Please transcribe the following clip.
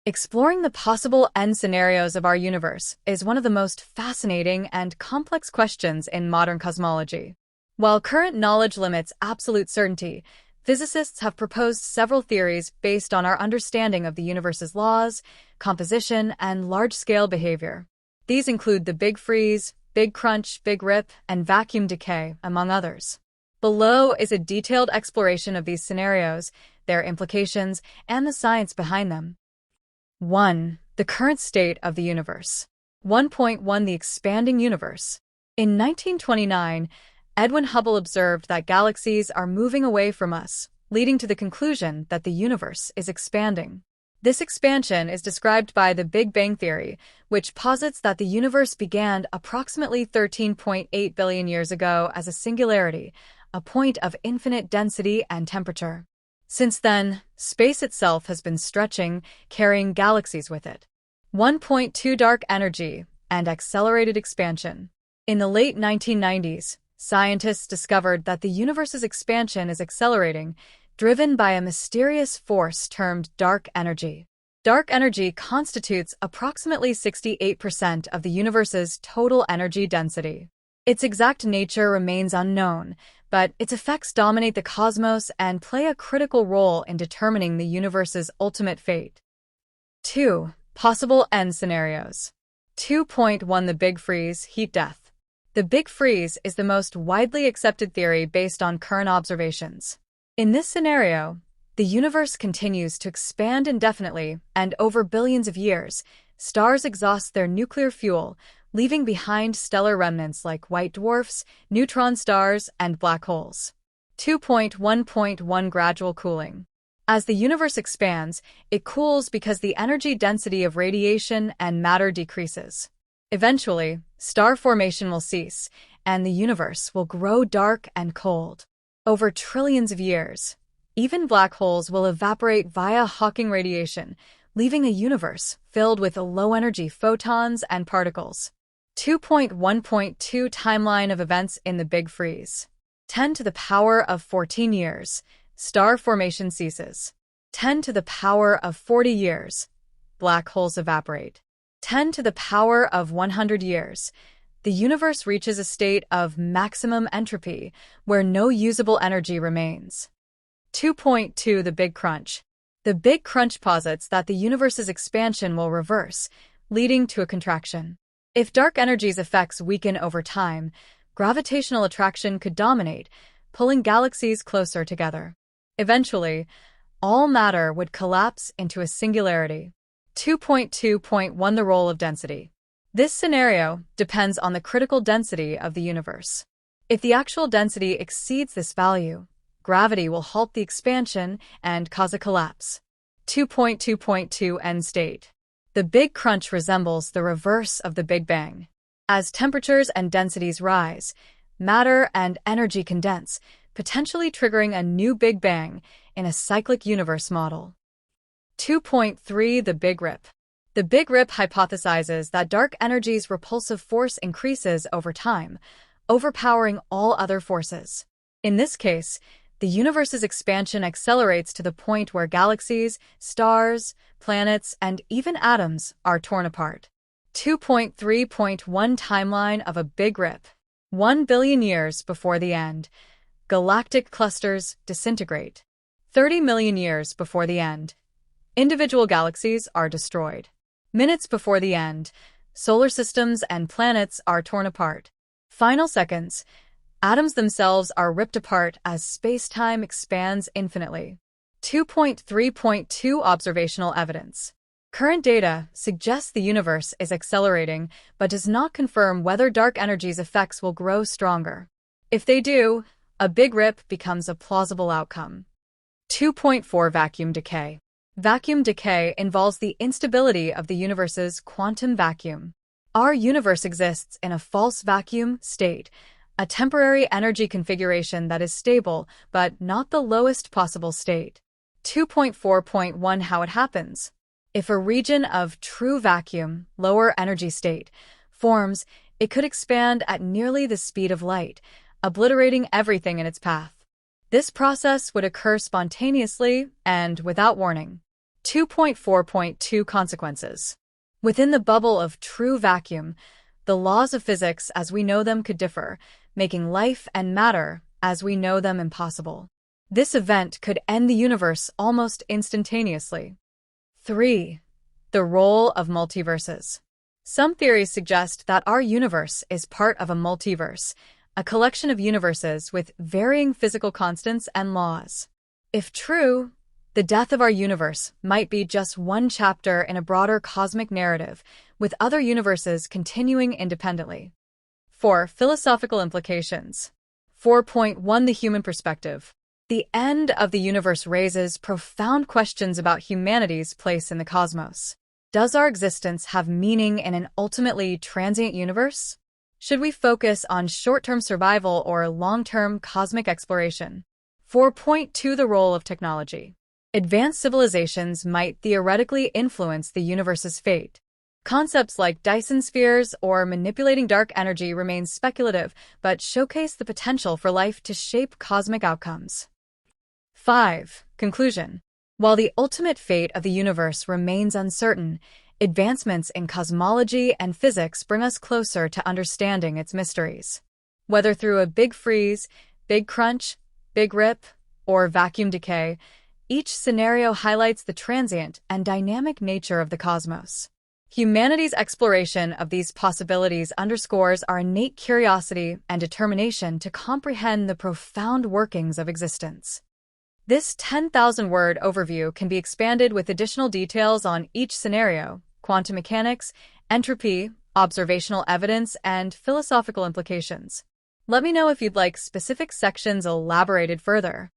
Exploring the possible end scenarios of our universe is one of the most fascinating and complex questions in modern cosmology. While current knowledge limits absolute certainty, physicists have proposed several theories based on our understanding of the universe's laws, composition, and large-scale behavior. These include the Big Freeze, Big Crunch, Big Rip, and vacuum decay, among others. Below is a detailed exploration of these scenarios, their implications, and the science behind them. 1. The current state of the universe. 1.1 The expanding universe. In 1929, Edwin Hubble observed that galaxies are moving away from us, leading to the conclusion that the universe is expanding. This expansion is described by the Big Bang Theory, which posits that the universe began approximately 13.8 billion years ago as a singularity, a point of infinite density and temperature. Since then, space itself has been stretching, carrying galaxies with it. 1.2 Dark energy and accelerated expansion. In the late 1990s, scientists discovered that the universe's expansion is accelerating, driven by a mysterious force termed dark energy. Dark energy constitutes approximately 68% of the universe's total energy density. Its exact nature remains unknown, but its effects dominate the cosmos and play a critical role in determining the universe's ultimate fate. 2. Possible end scenarios. 2.1 The Big Freeze, Heat Death. The Big Freeze is the most widely accepted theory based on current observations. In this scenario, the universe continues to expand indefinitely, and over billions of years, stars exhaust their nuclear fuel, leaving behind stellar remnants like white dwarfs, neutron stars, and black holes. 2.1.1 Gradual cooling. As the universe expands, it cools because the energy density of radiation and matter decreases. Eventually, star formation will cease, and the universe will grow dark and cold. Over trillions of years, even black holes will evaporate via Hawking radiation, leaving a universe filled with low-energy photons and particles. 2.1.2 Timeline of events in the Big Freeze. 10 to the power of 14 years, star formation ceases. 10 to the power of 40 years, black holes evaporate. 10 to the power of 100 years, the universe reaches a state of maximum entropy, where no usable energy remains. 2.2 The Big Crunch. The Big Crunch posits that the universe's expansion will reverse, leading to a contraction. If dark energy's effects weaken over time, gravitational attraction could dominate, pulling galaxies closer together. Eventually, all matter would collapse into a singularity. 2.2.1 The role of density. This scenario depends on the critical density of the universe. If the actual density exceeds this value, gravity will halt the expansion and cause a collapse. 2.2.2 End state. The Big Crunch resembles the reverse of the Big Bang. As temperatures and densities rise, matter and energy condense, potentially triggering a new Big Bang in a cyclic universe model. 2.3 The Big Rip. The Big Rip hypothesizes that dark energy's repulsive force increases over time, overpowering all other forces. In this case, the universe's expansion accelerates to the point where galaxies, stars, planets, and even atoms are torn apart. 2.3.1 Timeline of a Big Rip. 1 billion years before the end, galactic clusters disintegrate. 30 million years before the end, individual galaxies are destroyed. Minutes before the end, solar systems and planets are torn apart. Final seconds, atoms themselves are ripped apart as space-time expands infinitely. 2.3.2 Observational evidence. Current data suggests the universe is accelerating, but does not confirm whether dark energy's effects will grow stronger. If they do, a Big Rip becomes a plausible outcome. 2.4 Vacuum decay. Vacuum decay involves the instability of the universe's quantum vacuum. Our universe exists in a false vacuum state, a temporary energy configuration that is stable, but not the lowest possible state. 2.4.1 How it happens. If a region of true vacuum, lower energy state, forms, it could expand at nearly the speed of light, obliterating everything in its path. This process would occur spontaneously and without warning. 2.4.2 Consequences. Within the bubble of true vacuum, the laws of physics as we know them could differ, making life and matter as we know them impossible. This event could end the universe almost instantaneously. 3. The role of multiverses. Some theories suggest that our universe is part of a multiverse, a collection of universes with varying physical constants and laws. If true, the death of our universe might be just one chapter in a broader cosmic narrative, with other universes continuing independently. 4. Philosophical implications. 4.1 The human perspective. The end of the universe raises profound questions about humanity's place in the cosmos. Does our existence have meaning in an ultimately transient universe? Should we focus on short-term survival or long-term cosmic exploration? 4.2 The role of technology. Advanced civilizations might theoretically influence the universe's fate. Concepts like Dyson spheres or manipulating dark energy remain speculative, but showcase the potential for life to shape cosmic outcomes. 5. Conclusion. While the ultimate fate of the universe remains uncertain, advancements in cosmology and physics bring us closer to understanding its mysteries. Whether through a big freeze, big crunch, big rip, or vacuum decay, each scenario highlights the transient and dynamic nature of the cosmos. Humanity's exploration of these possibilities underscores our innate curiosity and determination to comprehend the profound workings of existence. This 10,000-word overview can be expanded with additional details on each scenario, quantum mechanics, entropy, observational evidence, and philosophical implications. Let me know if you'd like specific sections elaborated further.